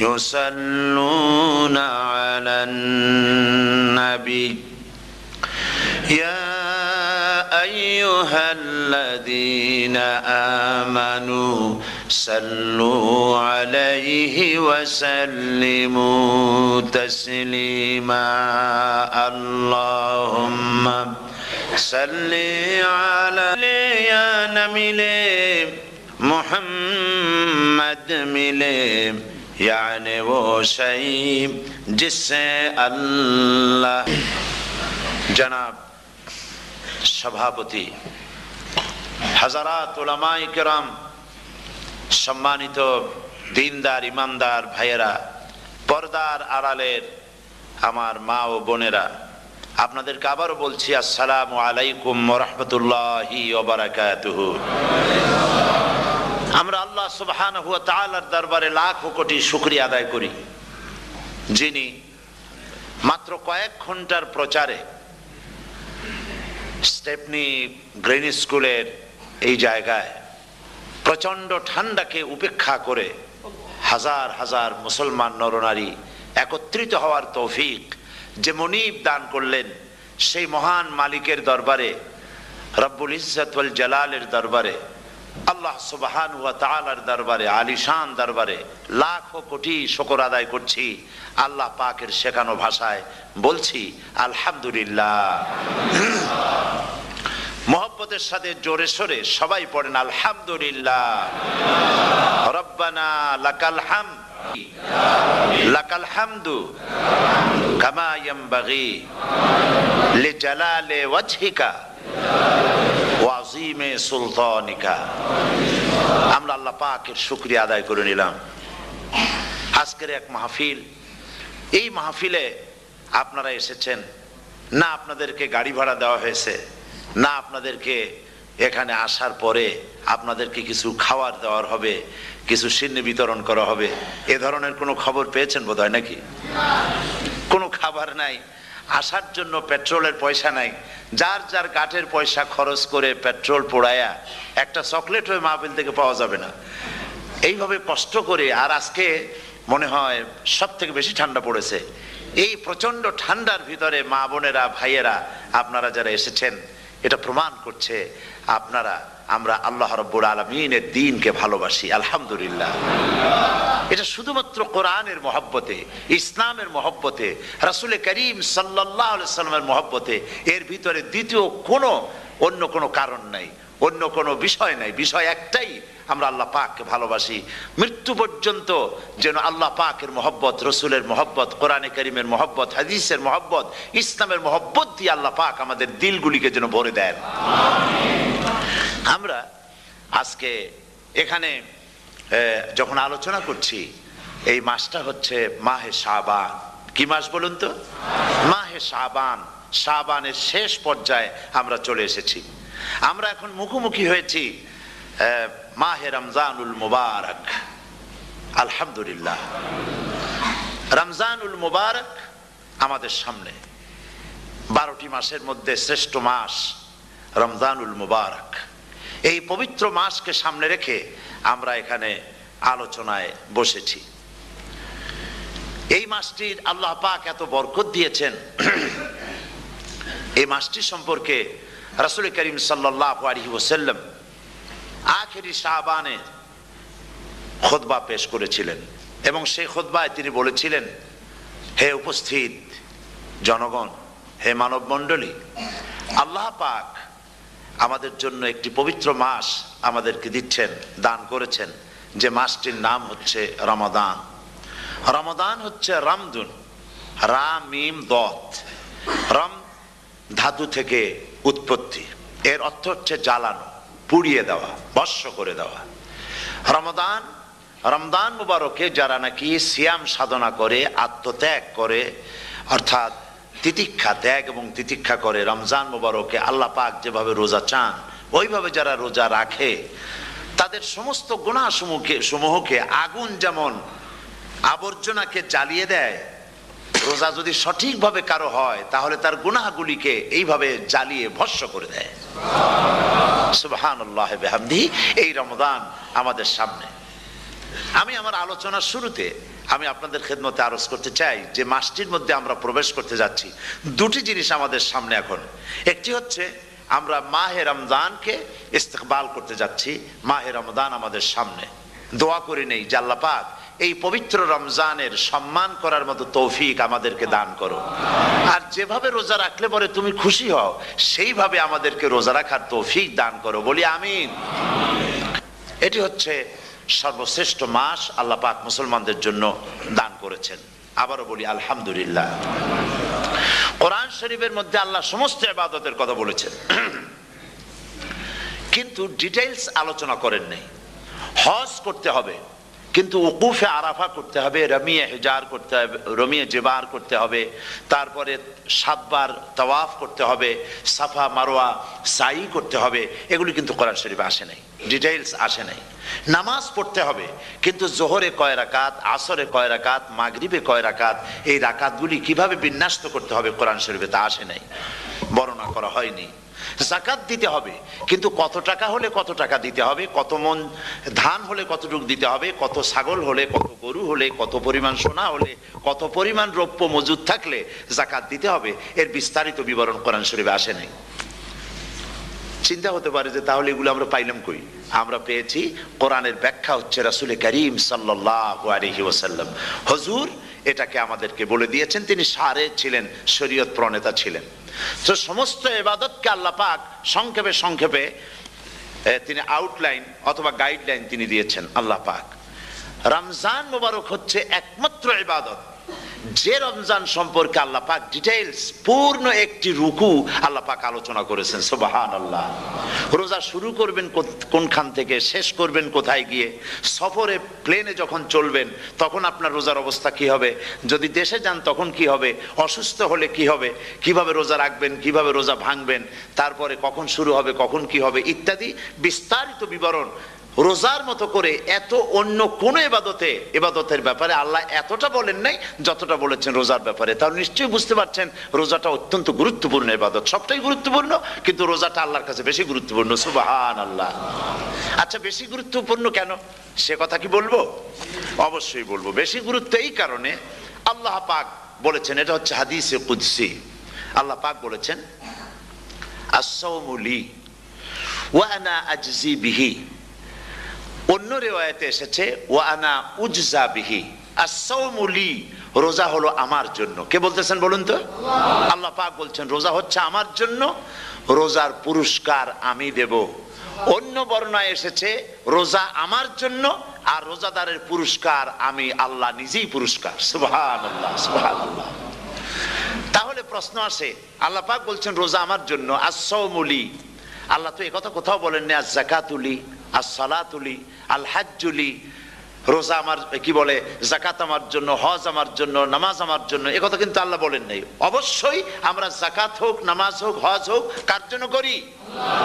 يصلون على النبي يا أيها الذين آمنوا صلوا عليه وسلموا تسليما اللهم صل على يا نبي मोहम्मद मिले यानी वो शई जिससे अल्लाह। जनाब सभापति हज़रात उलमाए किराम सम्मानित दीनदार ईमानदार भाइয়েরা पर्दार आড়ালের আমার মা ও বোনেরা আপনাদেরকে আবারো বলছি আসসালামু আলাইকুম ওয়া রাহমাতুল্লাহি ওয়া বারাকাতুহু। আমরা আল্লাহ সুবহানাহু ওয়া তাআলার দরবারে লাখো কোটি শুকরিয়া আদায় করি যিনি মাত্র কয়েক ঘন্টার প্রচারে স্টেপনি গ্রিন স্কুলের এই জায়গায় প্রচন্ড ঠান্ডাকে উপেক্ষা করে হাজার হাজার মুসলমান নরনারী একত্রিত হওয়ার তৌফিক যে মনিব দান করলেন সেই মহান মালিকের দরবারে রব্বুল ইজ্জত ওয়াল জালালের দরবারে আল্লাহ সুবহানাহু ওয়া তাআলার দরবারে আলিশান দরবারে লাখো কোটি শুকর আদায় করছি। আল্লাহ পাকের শেখানো ভাষায় বলছি আলহামদুলিল্লাহ। মোহব্বতের সাথে জোরে সোরে সবাই পড়েন আলহামদুলিল্লাহ। রব্বানা লাকাল হামদ লাকাল হামদু কামা ইয়ানবাগি লিজালালি ওয়াজহিকা ওয়া আযীমি সুলতানিকা। আমরা আল্লাহ পাকের শুকরিয়া আদায় করে নিলাম। আজকের এক মাহফিল, এই মাহফিলে আপনারা এসেছেন না, আপনাদেরকে গাড়ি ভাড়া দেওয়া হয়েছে না, আপনাদেরকে এখানে আসার পরে আপনাদেরকে কিছু খাবার দেওয়ার হবে, কিছু সিন্নি বিতরণ করা হবে, এ ধরনের কোনো খবর পেয়েছেন বোধহয় নাকি? কোনো খাবার নাই, আসার জন্য পেট্রোলের পয়সা নাই, যার যার গাটের পয়সা খরচ করে পেট্রোল পোড়ায়া একটা চকলেট হয়ে মাহফিল থেকে পাওয়া যাবে না, এইভাবে কষ্ট করে। আর আজকে মনে হয় সব থেকে বেশি ঠান্ডা পড়েছে। এই প্রচন্ড ঠান্ডার ভিতরে মা বোনেরা ভাইয়েরা আপনারা যারা এসেছেন, এটা প্রমাণ করছে আমরা আল্লাহ রাব্বুল আলামিনের দ্বীনকে ভালোবাসি আলহামদুলিল্লাহ। এটা শুধুমাত্র কোরআনের মহব্বতে, ইসলামের মহব্বতে, রাসূল করিম সাল্লাল্লাহু আলাইহি সাল্লামের মহব্বতে, এর ভিতরে দ্বিতীয় অন্য কোনো কারণ নাই, অন্য কোনো বিষয় নাই। বিষয় একটাই, আমরা আল্লাহ পাককে ভালোবাসি। মৃত্যু পর্যন্ত যেন আল্লাহ পাকের মহব্বত, রসুলের মহব্বত, কোরআনে কারীমের মহব্বত, হাদিসের মহব্বত, ইসলামের মহব্বত দিয়ে আল্লাহ পাক আমাদের দিলগুলিকে যেন ভরে দেন। আমরা আজকে এখানে যখন আলোচনা করছি, এই মাসটা হচ্ছে মাহে শাবান। কি মাস বলুন তো? মাহে শাবান। শাবানের শেষ পর্যায়ে আমরা চলে এসেছি। আমরা এখন মুখোমুখি হয়েছি মাহে রমজানুল মুবারক। আলহামদুলিল্লাহ, রমজানুল মুবারক আমাদের সামনে। 12টি মাসের মধ্যে শ্রেষ্ঠ মাস রমজানুল মুবারক। এই পবিত্র মাসকে সামনে রেখে আমরা এখানে আলোচনায় বসেছি। এই মাসটির আল্লাহ পাক এত বরকত দিয়েছেন। এই মাসটি সম্পর্কে রাসূল করিম সাল্লাল্লাহু আলাইহি ওয়াসাল্লাম আখেরি শাবানে খুতবা পেশ করেছিলেন এবং সেই খুতবায় তিনি বলেছিলেন, হে উপস্থিত জনগণ, হে মানব মণ্ডলী, আল্লাহ পাক আমাদের জন্য একটি পবিত্র মাস আমাদেরকে দিচ্ছেন, দান করেছেন, যে মাসটির নাম হচ্ছে রমাদান। রমাদান হচ্ছে রামদুন, রা মিম দত। রম ধাতু থেকে উৎপত্তি, এর অর্থ হচ্ছে জ্বালানো, পুড়িয়ে দেওয়া, ভস্ম করে দেওয়া। রমদান মুবারকে যারা নাকি সিয়াম সাধনা করে, আত্মত্যাগ করে, অর্থাৎ তিতিক্ষা, ত্যাগ এবং তিতিক্ষা করে, রমজান মুবারকে আল্লাহ পাক যেভাবে রোজা চান ওইভাবে যারা রোজা রাখে, তাদের সমস্ত গুনাহ সমূহকে আগুন যেমন আবর্জনাকে জ্বালিয়ে দেয়, রোজা যদি সঠিকভাবে কারো হয় তাহলে তার গুনাহগুলিকে এইভাবে জ্বালিয়ে ভস্ম করে দেয়। সুবহানাল্লাহ বিহামদিহি। এই রমজান আমাদের সামনে। আমি আমার আলোচনার শুরুতে আমি আপনাদের খেদমতে আরজ করতে চাই যে মাসটির মধ্যে আমরা প্রবেশ করতে যাচ্ছি, দুটি জিনিস আমাদের সামনে এখন। একটি হচ্ছে আমরা মাহে রমজানকে ইস্তেকবাল করতে যাচ্ছি, মাহে রমজান আমাদের সামনে। দোয়া করে নেই যে আল্লাহ পাক এই পবিত্র রমজানের সম্মান করার মতো তৌফিক আমাদেরকে দান করো, আর যেভাবে রোজা রাখলে পরে তুমি খুশি হও সেইভাবে আমাদেরকে রোজা রাখার তৌফিক দান করো, বলি আমিন। এটি হচ্ছে সর্বশ্রেষ্ঠ মাস আল্লাহ পাক মুসলমানদের জন্য দান করেছেন। আবারও বলি আলহামদুলিল্লাহ। কোরআন শরীফের মধ্যে আল্লাহ সমস্ত ইবাদতের কথা বলেছেন, কিন্তু ডিটেইলস আলোচনা করেন নাই। হজ করতে হবে, কিন্তু উকুফে আরাফা করতে হবে, রমিয়ে হিজার করতে হবে, রমিয়ে জেবার করতে হবে, তারপরে 7 বার তাওয়াফ করতে হবে, সাফা মারোয়া সাই করতে হবে। এগুলি কিন্তু কোরআন শরীফে আসে নাই, ডিটেইলস আসে নাই। নামাজ পড়তে হবে, কিন্তু জোহরে কয় রাকাত, আসরে কয় রাকাত, মাগরিবে কয় রাকাত, এই রাকাতগুলি কিভাবে বিন্যস্ত করতে হবে কোরআন শরীফে তা আসে নাই, বর্ণনা করা হয়নি। যাকাত দিতে হবে, কিন্তু কত টাকা হলে কত টাকা দিতে হবে, কত মন ধান হলে কতটুকু দিতে হবে, কত ছাগল হলে, কত গরু হলে, কত পরিমাণ সোনা হলে, কত পরিমাণ রৌপ্য মজুদ থাকলে যাকাত দিতে হবে, এর বিস্তারিত বিবরণ কোরআন শরীফে আসে নাই। চিন্তা হতে পারে যে তাহলে এগুলো আমরা পাইলাম কই? আমরা পেয়েছি কোরআনের ব্যাখ্যা হচ্ছে রাসূল করিম সাল্লাল্লাহু আলাইহি ওয়াসাল্লাম। হুজুর এটাকে আমাদেরকে বলে দিয়েছেন, তিনি সারে ছিলেন, শরীয়ত প্রণেতা ছিলেন। তো সমস্ত ইবাদতকে আল্লাহ পাক সংক্ষেপে সংক্ষেপে তিনি আউটলাইন অথবা গাইডলাইন তিনি দিয়েছেন আল্লাহ পাক। রমজান মোবারক হচ্ছে একমাত্র ইবাদত যে রমজান সম্পর্কে আল্লাহ পাক ডিটেইলস পূর্ণ একটি রুকু আল্লাহ পাক আলোচনা করেছেন। সুবহানাল্লাহ। রোজা শুরু করবেন কোনখান থেকে, শেষ করবেন কোথায় গিয়ে, সফরে প্লেনে যখন চলবেন তখন আপনার রোজার অবস্থা কি হবে, যদি দেশে যান তখন কি হবে, অসুস্থ হলে কি হবে, কিভাবে রোজা রাখবেন, কিভাবে রোজা ভাঙবেন, তারপরে কখন শুরু হবে, কখন কি হবে ইত্যাদি বিস্তারিত বিবরণ। রোজার মতো করে এত অন্য কোন ইবাদতের ব্যাপারে আল্লাহ এতটা বলেন নাই যতটা বলেছেন রোজার ব্যাপারে। তাহলে নিশ্চয়ই বুঝতে পারছেন রোজাটা অত্যন্ত গুরুত্বপূর্ণ ইবাদত। সবটাই গুরুত্বপূর্ণ, কিন্তু রোজাটা আল্লাহর কাছে বেশি গুরুত্বপূর্ণ। সুবহানাল্লাহ। আচ্ছা, বেশি গুরুত্বপূর্ণ কেন সে কথা কি বলবো? অবশ্যই বলবো। বেশি গুরুত্ব এই কারণে, আল্লাহ পাক বলেছেন, এটা হচ্ছে হাদিসে কুদসি। আল্লাহ পাক বলেছেন আস-সাওমু লি ওয়া আনা আজজি বিহি। অন্য রিওয়ায়াতে এসেছে ওয়া আনা উজজা বিহি। আস-সাওমু লি, রোজা হলো আমার জন্য। কে বলতেছেন বলুন তো? আল্লাহ পাক বলছেন রোজা হচ্ছে আমার জন্য, রোজার পুরস্কার আমি দেব। অন্য বর্ণনায় এসেছে রোজা আমার জন্য আর রোজাদারের পুরস্কার আমি আল্লাহ নিজেই পুরস্কার। সুবহানাল্লাহ, সুবহানাল্লাহ। তাহলে প্রশ্ন আসে, আল্লাহ পাক বলছেন রোজা আমার জন্য, আস-সাওমু লি। আল্লাহ তো একথা কোথাও বলেন না আজ-যাকাতুলি, আস-সালাতুলি, আল-হাজ্জুলি। রোজা আমার কি বলে, যাকাত আমার জন্য, হজ আমার জন্য, নামাজ আমার জন্য, একথা কিন্তু আল্লাহ বলেন নাই। অবশ্যই আমরা যাকাত হোক, নামাজ হোক, হজ হোক কার জন্য করি?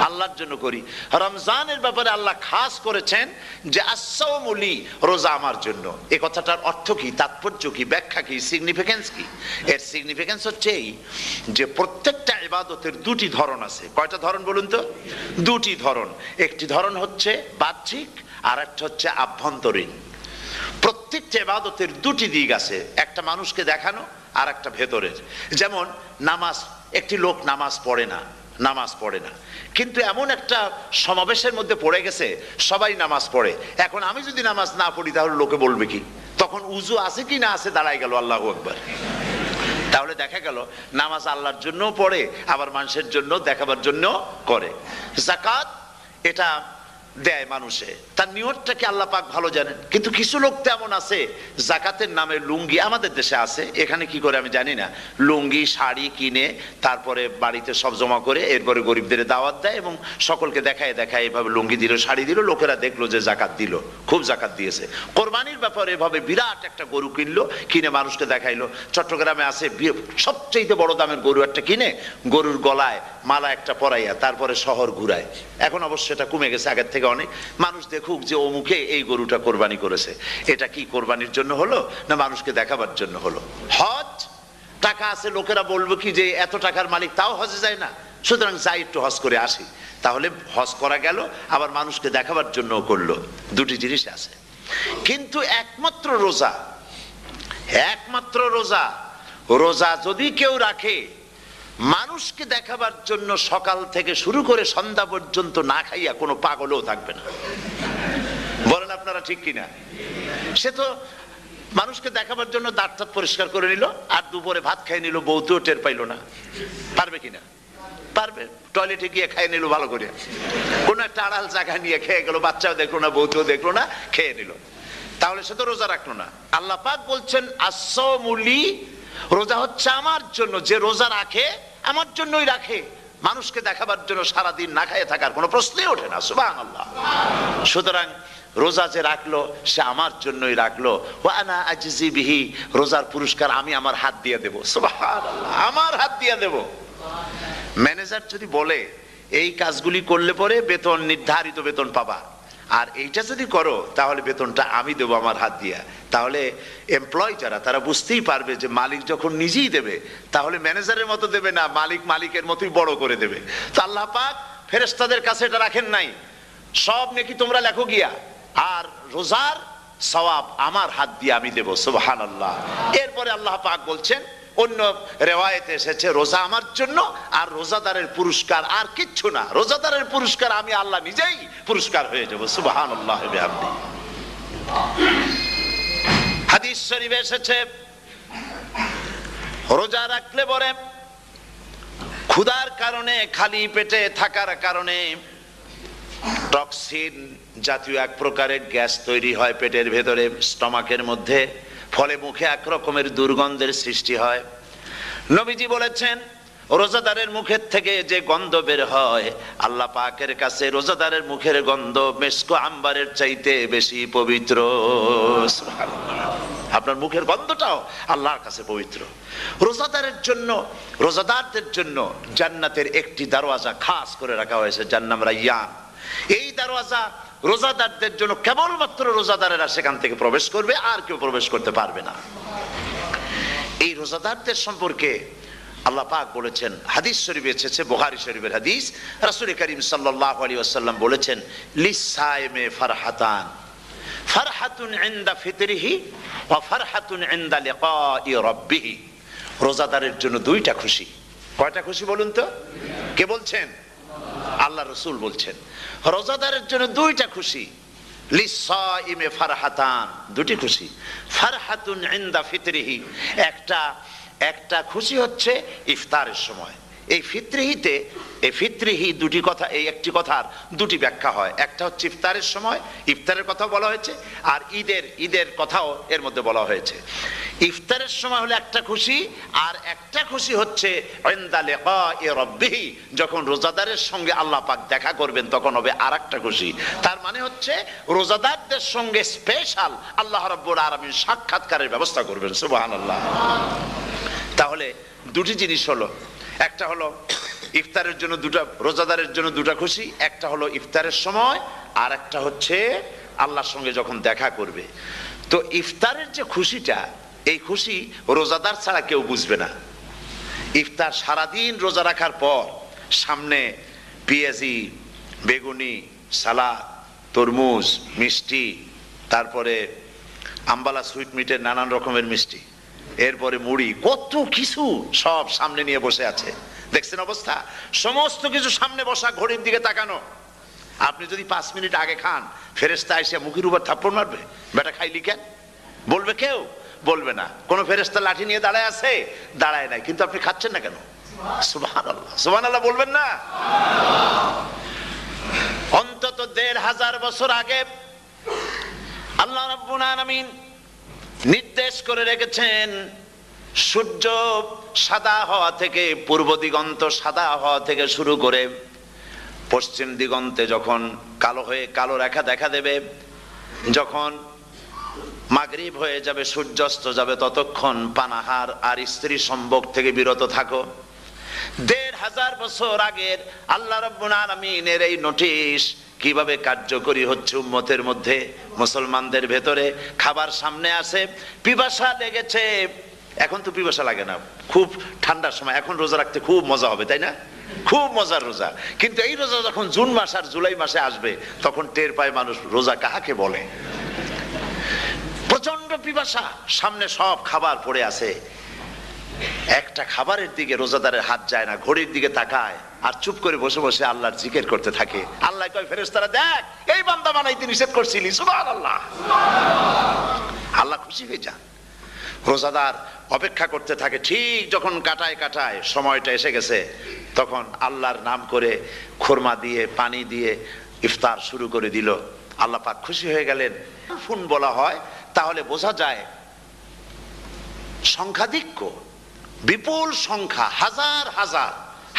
আল্লাহর জন্য করি। রমজানের ব্যাপারে আল্লাহ খাস করেছেন যে আস-সাওমু লি, রোজা আমার জন্য। এই কথাটার অর্থ কি, তাৎপর্য কি, ব্যাখ্যা কি, সিগনিফিকেন্স কি? এর সিগনিফিকেন্স হচ্ছে এই যে প্রত্যেকটা ইবাদতের দুটি ধরন আছে। কয়টা ধরন বলুন তো? দুটি ধরন। একটি ধরন হচ্ছে বাহ্যিক, আর একটা হচ্ছে আভ্যন্তরীণ। প্রত্যেকটা ইবাদতের দুটি দিক আছে, একটা মানুষকে দেখানো আর একটা ভেতরের। যেমন নামাজ, একটি লোক নামাজ পড়ে না, কিন্তু এমন একটা সমাবেশের মধ্যে পড়ে গেছে সবাই নামাজ পড়ে। এখন আমি যদি নামাজ না পড়ি তাহলে লোকে বলবে কি? তখন উজু আছে কি না আছে দাঁড়াই গেল, আল্লাহু আকবার। তাহলে দেখা গেল নামাজ আল্লাহর জন্য পড়ে, আবার মানুষের জন্য দেখাবার জন্য করে। যাকাত এটা দেয় মানুষে, তার নিয়তটাকে আল্লাহ পাক ভালো জানেন। কিন্তু কিছু লোক তেমন আছে যাকাতের নামে লুঙ্গি, আমাদের দেশে আছে, এখানে কি করে আমি জানি না, লুঙ্গি শাড়ি কিনে তারপরে বাড়িতে সব জমা করে এরপরে গরিবদের দাওয়াত দেয় এবং সকলকে দেখায় এভাবে লুঙ্গি দিল, শাড়ি দিল, লোকেরা দেখলো যে যাকাত দিল, খুব যাকাত দিয়েছে। কোরবানির ব্যাপারে এভাবে বিরাট একটা গরু কিনলো, কিনে মানুষকে দেখাইলো। চট্টগ্রামে আছে সবচেয়ে বড় দামের গরু একটা কিনে গরুর গলায় মালা একটা পরাইয়া তারপরে শহর ঘুরায়। এখন অবশ্য এটা কমে গেছে আগের থেকে অনেক। মানুষ দেখুক যে অমুকে এই গরুটা কোরবানি করেছে। এটা কি কোরবানির জন্য হলো না মানুষকে দেখাবার জন্য হলো? হজ, টাকা আছে, লোকেরা বলবো কি যে এত টাকার মালিক তাও হজে যায় না, সুতরাং যাই একটু হজ করে আসি। তাহলে হজ করা গেল, আবার মানুষকে দেখাবার জন্য করলো। দুটি জিনিস আছে। কিন্তু একমাত্র রোজা যদি কেউ রাখে মানুষকে দেখাবার জন্য সকাল থেকে শুরু করে সন্ধ্যা পর্যন্ত না খাইয়া কোনো পাগলও থাকবে না। বলেন আপনারা ঠিক কিনা? সে তো মানুষকে দেখাবার জন্য দাঁত টাত পরিষ্কার করে নিল আর দুপুরে ভাত খাই নিল, বউতেও টের পাইল না। পারবে কিনা? পারবে। টয়লেটে গিয়ে খাই নিল ভালো করে, কোন একটা আড়াল জায়গা নিয়ে খেয়ে গেল, বাচ্চাও দেখলো না, বউতেও দেখলো না, খেয়ে নিল। তাহলে সে তো রোজা রাখলো না। আল্লাহ পাক বলছেন আসসামুলি, রোজা হচ্ছে আমার জন্য। যে রোজা রাখে আমার জন্যই রাখে, মানুষকে দেখাবার জন্য সারাদিন না খাইয়ে থাকার কোনো প্রশ্নই ওঠে না। সুবহানাল্লাহ। সুতরাং রোজা যে রাখলো সে আমার জন্যই রাখলো। ওয়া আনা আজজি বিহি, রোজার পুরস্কার আমি আমার হাত দিয়ে দেব। সুবহানাল্লাহ, আমার হাত দিয়ে দেব। ম্যানেজার যদি বলে এই কাজগুলি করলে পরে বেতন, নির্ধারিত বেতন পাবা, আর এইটা যদি করো তাহলে বেতনটা আমি দেবো আমার হাত দিয়া, তাহলে এমপ্লয় যারা তারা বুঝতেই পারবে যে মালিক যখন নিজেই দেবে তাহলে ম্যানেজারের মতো দেবে না, মালিক মালিকের মতোই বড় করে দেবে। তো আল্লাহ পাক ফেরেশতাদের কাছে এটা রাখেন নাই, সব নেকি তোমরা লেখো গিয়া, আর রোজার সওয়াব আমার হাত দিয়ে আমি দেব। সুবহানাল্লাহ। এরপরে আল্লাহ পাক বলছেন, অন্য রিওয়ায়াতে এসেছে রোজা আমার জন্য, আর রোজাদারের পুরস্কার আর কিচ্ছু না, রোজাদারের পুরস্কার আমি আল্লাহ নিজেই পুরস্কার হয়ে যাব। সুবহানাল্লাহ। হাদিস শরীফে এসেছে রোজা রাখলে পরে ক্ষুধার কারণে, খালি পেটে থাকার কারণে টক্সিন জাতীয় এক প্রকারের গ্যাস তৈরি হয় পেটের ভেতরে, স্টমাকের মধ্যে, ফলে মুখে এক রকমের দুর্গন্ধের সৃষ্টি হয়। নবীজি বলেছেন রোজাদারের মুখের থেকে যে গন্ধ বের হয় আল্লাহ পাকের কাছে রোজাদারের মুখের গন্ধ মেস্ক আম্বারের চাইতে বেশি পবিত্র। আপনার মুখের গন্ধটাও আল্লাহর কাছে পবিত্র। রোজাদারদের জন্য জান্নাতের একটি দরওয়াজা খাস করে রাখা হয়েছে, যার নাম রায়্যান। এই দরওয়াজা রোজাদারদের জন্য, কেবলমাত্র রোজাদারেরা সেখান থেকে প্রবেশ করবে, আর কেউ প্রবেশ করতে পারবে না। এই রোজাদারদের সম্পর্কে আল্লাহ পাক বলেছেন, হাদিস শরীফে এসেছে, বুখারী শরীফের হাদিস, রাসূল করিম সাল্লাল্লাহু আলাইহি ওয়াসাল্লাম বলেছেন লিসাইমে ফারহাতান, ফারহাতুন ইনদা ফিতরিহি ওয়া ফারহাতুন ইনদা লিকাই রাব্বিহি। রোজাদারের জন্য দুইটা খুশি। কয়টা খুশি বলুন তো? কে বলছেন? আল্লাহ রাসূল বলছেন রোজাদারের জন্য দুইটা খুশি। লিসাইমে ফারহাতান, দুটি খুশি। ফারহাতুন ইনদা ফিতরিহি, একটা খুশি হচ্ছে ইফতারের সময়। এই ফিতরিহিতে, এই ফিতরিহি দুটি কথা, এই একটি কথার দুটি ব্যাখ্যা হয়। একটা হচ্ছে ইফতারের সময়, ইফতারের কথা বলা হয়েছে, আর ঈদের কথাও এর মধ্যে বলা হয়েছে। ইফতারের সময় হলে একটা খুশি, আর একটা খুশি হচ্ছে ইনদা লিকাই রাব্বিহি, যখন রোজাদারের সঙ্গে আল্লাহ পাক দেখা করবেন তখন হবে আরেকটা খুশি। তার মানে হচ্ছে রোজাদারদের সঙ্গে স্পেশাল আল্লাহ রাব্বুল আলামিন সাক্ষাৎকারের ব্যবস্থা করবেন। সুবহানাল্লাহ। তাহলে দুটি জিনিস হলো, একটা হলো ইফতারের জন্য দুটা, রোজাদারের জন্য দুটা খুশি, একটা হলো ইফতারের সময়, আর একটা হচ্ছে আল্লাহর সঙ্গে যখন দেখা করবে। তো ইফতারের যে খুশিটা, এই খুশি রোজাদার ছাড়া কেউ বুঝবে না। ইফতার সারাদিন রোজা রাখার পর সামনে পেঁয়াজি, বেগুনি, সালাদ, তরমুজ, মিষ্টি, তারপরে আম্বালা সুইট মিটের নানান রকমের মিষ্টি, এরপরে মুড়ি, কত কিছু সব সামনে নিয়ে বসে আছে। দেখছেন অবস্থা? সমস্ত কিছু সামনে বসা, ঘড়ির দিকে তাকানো। আপনি যদি 5 মিনিট আগে খান, ফেরেশতা এসে মুখের উপর থাপ্পড় মারবে, বেটা খাইলি কেন? বলবে কেউ? বলবে না। কোন ফেরেশতা লাঠি নিয়ে দাঁড়ায় আছে? দাঁড়ায় নাই, কিন্তু আপনি খাচ্ছেন না কেন? সুবহানাল্লাহ, সুবহানাল্লাহ বলবেন না? অন্তত 1500 বছর আগে আল্লাহ রাব্বুল আলামিন নির্দেশ করে রেখেছেন, সূর্য সাদা হওয়া থেকে, পূর্ব দিগন্ত সাদা হওয়া থেকে শুরু করে পশ্চিম দিগন্তে যখন কালো হয়ে কালো রেখা দেখা দেবে, যখন মাগরিব হয়ে যাবে, সূর্যাস্ত যাবে, ততক্ষণ পানাহার আর স্ত্রী সম্ভোগ থেকে বিরত থাকো। 1500 বছর আগের আল্লাহ রাব্বুল আলামিনের এই নোটিশ কিভাবে কার্যকরী হচ্ছে উম্মতের মধ্যে, মুসলমানদের ভেতরে। খাবার সামনে আসে, পিপাসা লেগেছে, এখন তো পিপাসা লাগে না, খুব ঠান্ডার সময়, এখন রোজা রাখতে খুব মজা হবে, তাই না? খুব মজার রোজা। কিন্তু এই রোজা যখন জুন মাস আর জুলাই মাসে আসবে, তখন টের পায় মানুষ রোজা কাহাকে বলে। প্রচন্ড পিপাসা, সামনে সব খাবার পড়ে আছে, একটা খাবারের দিকে রোজাদারের হাত যায় না, ঘড়ির দিকে তাকায় আর চুপ করে বসে বসে আল্লাহর জিকির করতে থাকে। আল্লাহ কয় ফেরেশতারা, দেখ এই বান্দা বানাইতে নিষেধ করছিলি, সুবহানাল্লাহ। আল্লাহ খুশি হয়ে যান। রোজাদার অপেক্ষা করতে থাকে, ঠিক যখন কাটায় কাটায় সময়টা এসে গেছে, তখন আল্লাহর নাম করে খুরমা দিয়ে পানি দিয়ে ইফতার শুরু করে দিল। আল্লাহ পাক খুশি হয়ে গেলেন। ফুন বলা হয় তাহলে বোঝা যায় সংখ্যাধিক্য, বিপুল সংখ্যা, হাজার হাজার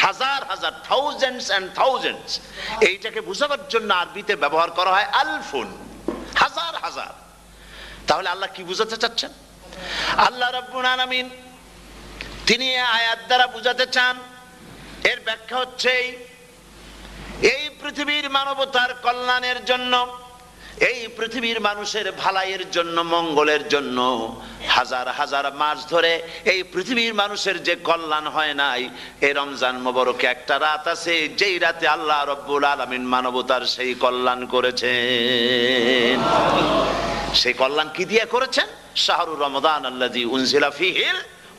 হাজার হাজার, থাউজেন্ডস এন্ড থাউজেন্ডস। এইটাকে বোঝাবার জন্য আরবিতে ব্যবহার করা হয় আলফুন, হাজার হাজার। তাহলে আল্লাহ কি বুঝাতে চাচ্ছেন? আল্লাহ রাব্বুল আলামিন তিনি আয়াত দ্বারা বুঝাতে চান, এর ব্যাখ্যা হচ্ছে এই পৃথিবীর মানবতার কল্যাণের জন্য, এই পৃথিবীর মানুষের ভালাইয়ের জন্য, মঙ্গলের জন্য হাজার হাজার মাস ধরে এই পৃথিবীর মানুষের যে কল্যাণ হয় নাই, এই রমজান মোবারকে একটা রাত আছে যেই রাতে আল্লাহ রাব্বুল আলামিন মানবতার সেই কল্যাণ করেছেন। সেই কল্যাণ কি দিয়ে করেছেন? শাহরুর রমাদান আল্লাযী উনজিলা ফীহিল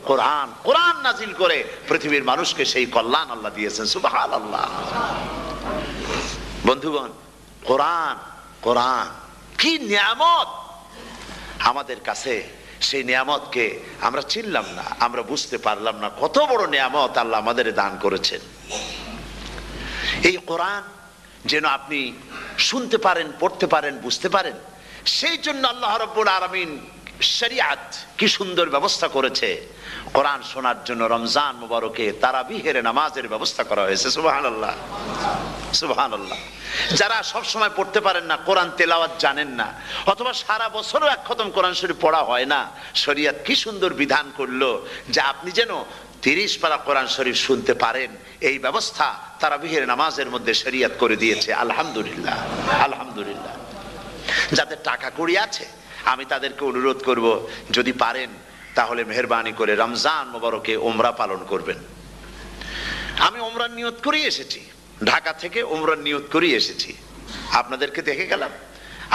কোরআন, কোরআন নাজিল করে পৃথিবীর মানুষকে সেই কল্যাণ আল্লাহ দিয়েছেন। সুবহানাল্লাহ। বন্ধুগণ, কোরআন, কোরআন কি নিয়ামত আমাদের কাছে। সেই নিয়ামতকে আমরা চিনলাম না, আমরা বুঝতে পারলাম না কত বড় নিয়ামত আল্লাহ আমাদের দান করেছেন। এই কোরআন যেন আপনি শুনতে পারেন, পড়তে পারেন, বুঝতে পারেন, সেই জন্য আল্লাহ রাব্বুল আলামিন শরিয়াত কি সুন্দর ব্যবস্থা করেছে। কোরআন শোনার জন্য রমজান মুবারকে তারাবিহের নামাজের ব্যবস্থা করা হয়েছে। সুবহানাল্লাহ, সুবহানাল্লাহ। যারা সব সময় পড়তে পারেন না, কোরআন তেলাওয়াত জানেন না, অথবা সারা বছরও এক খতম কোরআন শরীফ পড়া হয় না, শরিয়ত কি সুন্দর বিধান করলো যে আপনি যেন 30 পারা কোরআন শরীফ শুনতে পারেন। এই ব্যবস্থা তারাবিহের নামাজের মধ্যে শরিয়ত করে দিয়েছে। আলহামদুলিল্লাহ, আলহামদুলিল্লাহ। যাদের টাকা কড়ি আছে আমি তাদেরকে অনুরোধ করব, যদি পারেন তাহলে মেহেরবানি করে রমজান মোবারকে উমরা পালন করবেন। আমি উমরার নিয়ত করে এসেছি, ঢাকা থেকে উমরার নিয়ত করে এসেছি, আপনাদেরকে দেখে গেলাম।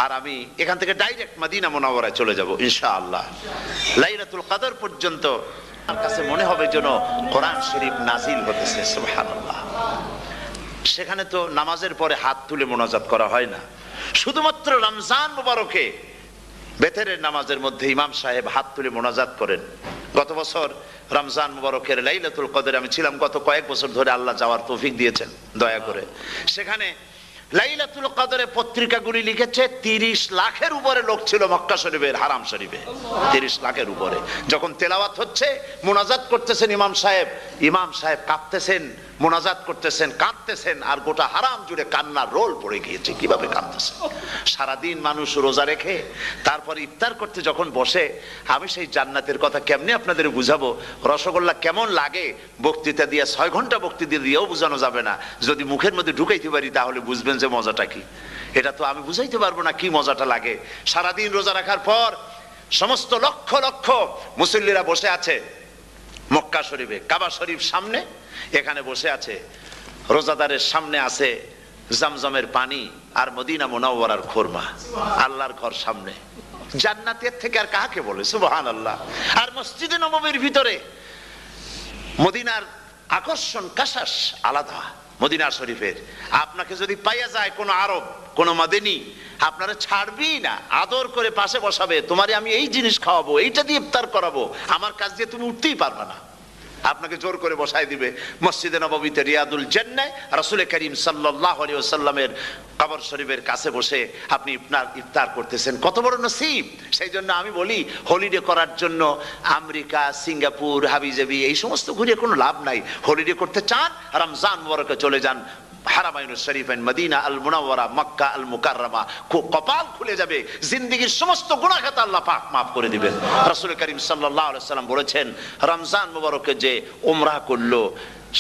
আর আমি এখান থেকে ডাইরেক্ট মদিনা মুনাওয়ারায় চলে যাব ইনশাআল্লাহ। লাইলাতুল কদর পর্যন্ত আমার কাছে মনে হবে যেন কোরআন শরীফ নাজিল হতেছে। সুবহানাল্লাহ। সেখানে তো নামাজের পরে হাত তুলে মোনাজাত করা হয় না, শুধুমাত্র রমজান মুবারকে বেতেরের নামাজের মধ্যে ইমাম সাহেব হাত তুলে মোনাজাত করেন। গত বছর রমজান মুবারকের লাইলাতুল কদরে আমি ছিলাম, গত কয়েক বছর ধরে আল্লাহ যাওয়ার তৌফিক দিয়েছেন দয়া করে। সেখানে লাইলাতুল কদরে পত্রিকাগুলি লিখেছে 30 লাখের উপরে লোক ছিল মক্কা শরীফের হারাম শরীফে, 30 লাখের উপরে। যখন তেলাওয়াত হচ্ছে, মোনাজাত করতেছেন ইমাম সাহেব কাঁপতেছেন, মোনাজাত করতেছেন, কাঁদতেছেন, আর গোটা হারাম জুড়ে কান্নার রোল পড়ে গিয়েছে। কিভাবে কাঁদতেছেন? সারাদিন মানুষ রোজা রেখে তারপর ইফতার করতে যখন বসে, আমি সেই জান্নাতের কথা কেমনে আপনাদের বুঝাবো? রসগোল্লা কেমন লাগে বক্তৃতা দিয়ে 6 ঘন্টা বক্তৃতা দিয়েও বোঝানো যাবে না। যদি মুখের মধ্যে ঢুকাইতে পারি তাহলে বুঝবেন যে মজাটা কি। এটা তো আমি বুঝাইতে পারবো না কি মজাটা লাগে। সারাদিন রোজা রাখার পর সমস্ত লক্ষ লক্ষ মুসল্লিরা বসে আছে মক্কা শরীফে, কাবা শরীফ সামনে, এখানে বসে আছে। রোজাদারের সামনে আছে জমজমের পানি আর মদিনা মুনাওয়ারার খুরমা। আল্লাহর ঘর সামনে, জান্নাতের থেকে আর কাকে বলে? সুবহানাল্লাহ। আর মসজিদে নববীর ভিতরে মদিনার আকর্ষণ কাশাস আলাদা। মদিনা শরীফের আপনাকে যদি পাইয়া যায় কোন আরব, কোন মাদানী, আপনারা ছাড়বি না, আদর করে পাশে বসাবে, তোমারে আমি এই জিনিস খাওয়াবো, এইটা দিয়ে ইফতার করাবো, আমার কাছ দিয়ে তুমি উঠতেই পারবে না, আপনাকে জোর করে বসাই দিবে। মসজিদে নববীতে রিয়াদুল জান্নাহ রাসূল করিম সাল্লাল্লাহু আলাইহি ওয়াসাল্লামের কবর শরীফের কাছে বসে আপনি ইফতার করতেছেন, কত বড় নসিব। সেই জন্য আমি বলি, হলিডে করার জন্য আমেরিকা, সিঙ্গাপুর, হাবিজাবি এই সমস্ত ঘুরে কোনো লাভ নাই। হলিডে করতে চান, রমজান মুবারকে চলে যান হারামাইনুস শরীফাইন, মদিনা আল মুনাওয়ারা, মক্কা আল মুকাররমা। কপাল খুলে যাবে, জিন্দেগীর সমস্ত গুনাহ খাতা আল্লাহ পাক মাফ করে দিবেন। রাসূল করিম সাল্লাল্লাহু আলাইহি ওয়াসাল্লাম বলেছেন, রমজান মুবারকে যে উমরা করলো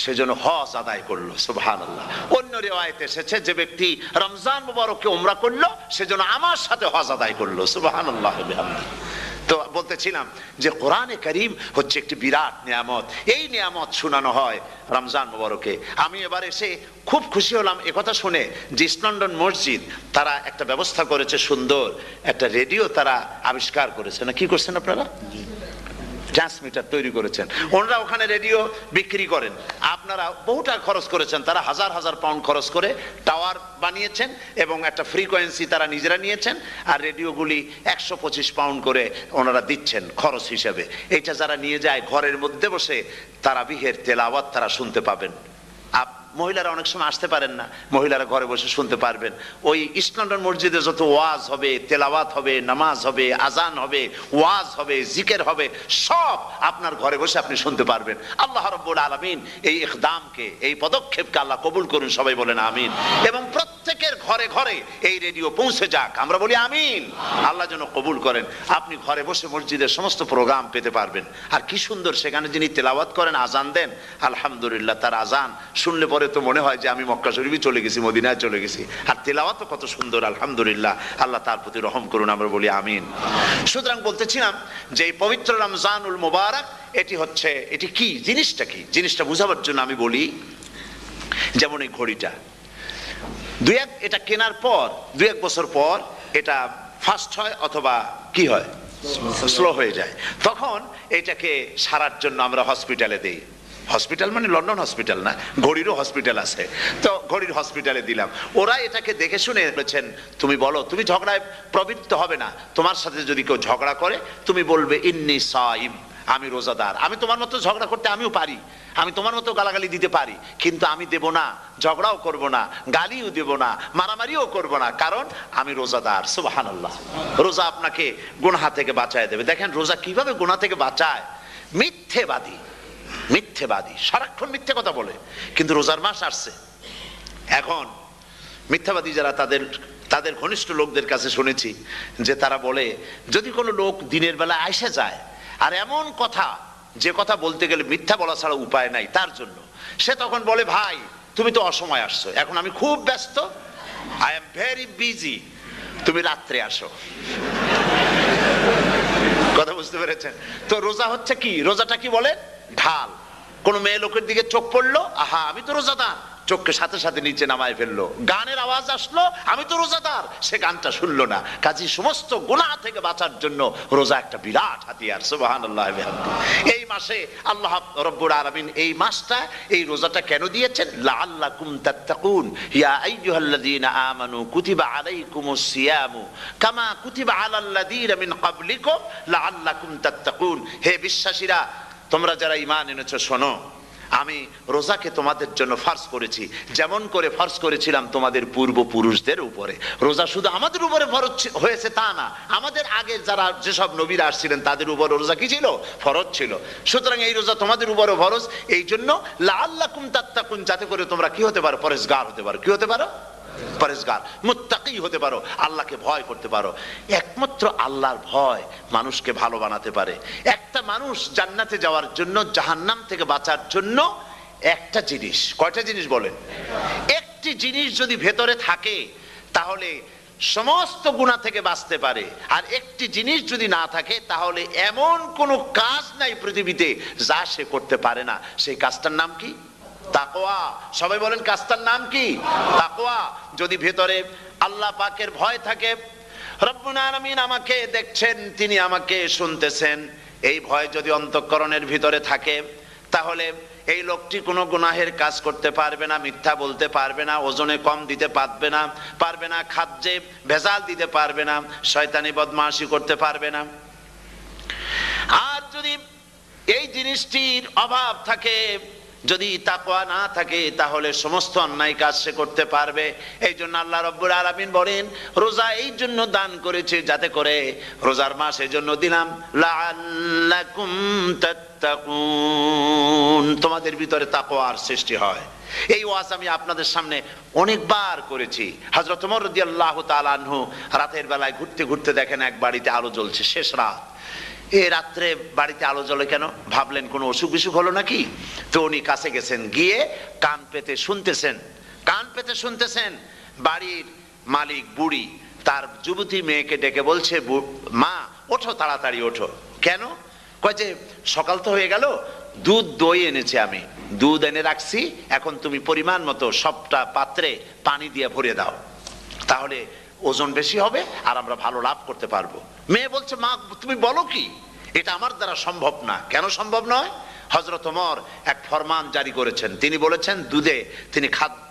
সেজন্য হজ আদায় করলো। সুবহানাল্লাহ। অন্য রিওয়ায়াতে এসেছে, যে ব্যক্তি রমজান মুবারকে উমরা করলো সেজন্য আমার সাথে হজ আদায় করলো। সুবহানাল্লাহ। তো বলতেছিলাম যে কোরআনে কারীম হচ্ছে একটি বিরাট নিয়ামত, এই নিয়ামত শোনানো হয় রমজান মুবারকে। আমি এবার এসে খুব খুশি হলাম একথা শুনে যে ইস্ট লন্ডন মসজিদ তারা একটা ব্যবস্থা করেছে, সুন্দর একটা রেডিও তারা আবিষ্কার করেছে, না কি করছেন আপনারা, ট্রান্সমিটার তৈরি করেছেন। ওনারা ওখানে রেডিও বিক্রি করেন, আপনারা বহু টাকা খরচ করেছেন, তারা হাজার হাজার পাউন্ড খরচ করে টাওয়ার বানিয়েছেন এবং একটা ফ্রিকোয়েন্সি তারা নিজেরা নিয়েছেন, আর রেডিওগুলি 125 পাউন্ড করে ওনারা দিচ্ছেন খরচ হিসেবে। এটা যারা নিয়ে যায় ঘরের মধ্যে বসে তারাবিহের তেলাওয়াত তারা শুনতে পাবেন। মহিলারা অনেক সময় আসতে পারেন না, মহিলারা ঘরে বসে শুনতে পারবেন। ওই ইস্ট লন্ডন মসজিদে যত ওয়াজ হবে, তেলাওয়াত হবে, নামাজ হবে, আজান হবে, ওয়াজ হবে, জিকির হবে, সব আপনার ঘরে বসে আপনি শুনতে পারবেন। আল্লাহ রাব্বুল আলামিন এই ইকদামকে, এই পদক্ষেপকে আল্লাহ কবুল করুন, সবাই বলেন আমিন। এবং প্রত্যেকের ঘরে ঘরে এই রেডিও পৌঁছে যাক, আমরা বলি আমিন। আল্লাহ যেন কবুল করেন। আপনি ঘরে বসে মসজিদের সমস্ত প্রোগ্রাম পেতে পারবেন। আর কি সুন্দর সেখানে যিনি তেলাওয়াত করেন, আজান দেন, আলহামদুলিল্লাহ, তার আজান শুনলে পরে তো মনে হয় যে আমি মক্কা শরীফে চলে গেছি, মদিনায় চলে গেছি। আর তেলাওয়াত কত সুন্দর, আলহামদুলিল্লাহ, আল্লাহ তার প্রতি রহম করুন, আমরা বলি আমিন। সুতরাং বলতেছিলাম যে এই পবিত্র রমজানুল মুবারক এটি হচ্ছে, এটি কি জিনিসটা, কি জিনিসটা বোঝাবার জন্য আমি বলি, যেমন এই ঘড়িটা এটা কেনার পর 2-1 বছর পর এটা ফাস্ট হয় অথবা কি হয়, স্লো হয়ে যায়। তখন এটাকে সারার জন্য আমরা হসপিটালে দেই। হসপিটাল মানে লন্ডন হসপিটাল না, ঘড়িরও হসপিটাল আছে, তো ঘড়ির হসপিটালে দিলাম। ওরা এটাকে দেখে শুনে বলেছেন, তুমি বলো, তুমি ঝগড়ায় প্রবৃত্ত হবে না। তোমার সাথে যদি কেউ ঝগড়া করে তুমি বলবে ইন্নী সাইম, আমি রোজাদার। আমি তোমার মতো ঝগড়া করতে আমিও পারি, আমি তোমার মতো গালাগালি দিতে পারি, কিন্তু আমি দেব না, ঝগড়াও করব না, গালিও দেব না, মারামারিও করব না, কারণ আমি রোজাদার। সুবহানাল্লাহ। রোজা আপনাকে গুনাহ থেকে বাঁচায় দেবে। দেখেন রোজা কিভাবে গুনাহ থেকে বাঁচায়। মিথ্যেবাদী সারাক্ষণ মিথ্যে কথা বলে, কিন্তু রোজার মাস আসছে, এখন মিথ্যাবাদী যারা তাদের ঘনিষ্ঠ লোকদের কাছে শুনেছি যে তারা বলে, যদি কোনো লোক দিনের বেলা আইসা যায় আর এমন কথা, যে কথা বলতে গেলে মিথ্যা বলা ছাড়া উপায় নাই তার জন্য, সে তখন বলে, ভাই তুমি তো অসময় আসছো, এখন আমি খুব ব্যস্ত, আই এম ভেরি বিজি, তুমি রাত্রে আসো। কথা বুঝতে পেরেছেন? তো রোজা হচ্ছে কি, রোজাটা কি বলে, ঢাল। কোন মেয়ে লোকের দিকে চোখ পড়লো, আহা আমি তো রোজাদার, চোখকে সাথে সাথে নিচে নামায় ফেললো। গানের আওয়াজ আসলো, আমি তো রোজাদার, সে গানটা শুনলো না। কাজী সমস্ত গুনাহ থেকে বাঁচার জন্য রোজা একটা বিরাট হাতিয়ার। সুবহানাল্লাহ। এই মাসে আল্লাহ রাব্বুল আলামিন এই মাসটা, এই রোজাটা কেন দিয়েছেন, লাআল্লাকুম তাত্তাকুন, ইয়া আইয়ুহাল্লাযীনা আমানু কুতিবা আলাইকুমুস সিয়ামু কামা কুতিবা আলাল্লাযীনা মিন ক্বাবলিকুম লাআল্লাকুম তাত্তাকুন। হে বিশ্বাসীরা, তোমরা যারা ঈমান এনেছো, শোনো, আমি রোজাকে তোমাদের জন্য ফার্জ করেছি, যেমন করে ফার্জ করেছিলাম তোমাদের পূর্বপুরুষদের উপরে। রোজা শুধু আমাদের উপরে ফরজ হয়েছে তা না, আমাদের আগে যারা যেসব নবীরা আসছিলেন তাদের উপর রোজা কি ছিল, ফরজ ছিল। সুতরাং এই রোজা তোমাদের উপরে ফরজ, এই জন্য লাআল্লাকুম তাত্তাকুন, যাতে করে তোমরা কি হতে পারো, পরেজগার হতে পারো। কি হতে পারো, পরেজগার, মুত্তাকি হতে পারো, আল্লাহকে ভয় করতে পারো। একমাত্র আল্লাহর ভয় মানুষকে ভালো বানাতে পারে। একটা মানুষ জান্নাতে যাওয়ার জন্য, জাহান্নাম থেকে বাঁচার জন্য একটা জিনিস, কয়টা জিনিস বলেন, একটি জিনিস যদি ভেতরে থাকে তাহলে সমস্ত গুনাহ থেকে বাঁচতে পারে। আর একটি জিনিস যদি না থাকে তাহলে এমন কোনো কাজ নাই পৃথিবীতে যা সে করতে পারে না। সেই কাজটার নাম কি, তাকওয়া। সবাই বলেন কাজটার নাম কি, তাকওয়া। যদি ভেতরে আল্লাহ পাকের ভয় থাকে, রব্বুল আলামিন আমাকে দেখছেন, তিনি আমাকে শুনতেছেন, এই ভয় যদি অন্তঃকরণের ভিতরে থাকে, তাহলে এই লোকটি কোনো গুনাহের কাজ করতে পারবে না, মিথ্যা বলতে পারবে না, ওজনে কম দিতে পারবে না, খাদ্যে ভেজাল দিতে পারবে না, শয়তানি বদমাশি করতে পারবে না। আর যদি এই জিনিসটির অভাব থাকে, যদি তাকওয়া না থাকে, তাহলে সমস্ত অন্যায় কাজ সে করতে পারবে। এই জন্য আল্লাহ রাব্বুল আলামিন বলেন, রোজা এই জন্য দান করেছে যাতে করে, রোজার মাস এই জন্য দিলাম, লাআল্লাকুম তাত্তাকুন, তোমাদের ভিতরে তাকওয়ার সৃষ্টি হয়। এই ওয়াজ আমি আপনাদের সামনে অনেকবার করেছি। হযরত ওমর রাদিয়াল্লাহু তাআলা আনহু রাতের বেলায় ঘুরতে ঘুরতে দেখেন এক বাড়িতে আলো জ্বলছে, শেষ রাত। এই রাত্রে বাড়িতে আলো জ্বলে কেন, ভাবলেন কোনো অসুখ বিসুখ হলো নাকি। তো উনি কাছে গেছেন, গিয়ে কান পেতে শুনতেছেন। বাড়ির মালিক বুড়ি তার যুবতী মেয়েকে ডেকে বলছে, মা ওঠো, তাড়াতাড়ি ওঠো। কেন? কয় যে সকাল তো হয়ে গেল, দুধ দই এনেছি, আমি দুধ এনে রাখছি, এখন তুমি পরিমাণ মতো সবটা পাত্রে পানি দিয়ে ভরে দাও, তাহলে ওজন বেশি হবে আর আমরা ভালো লাভ করতে পারবো। মেয়ে বলছে, মা তুমি বলো কি, এটা আমার দ্বারা সম্ভব না। কেন সম্ভব নয়? হযরত ওমর এক ফরমান জারি করেছেন, তিনি বলেছেন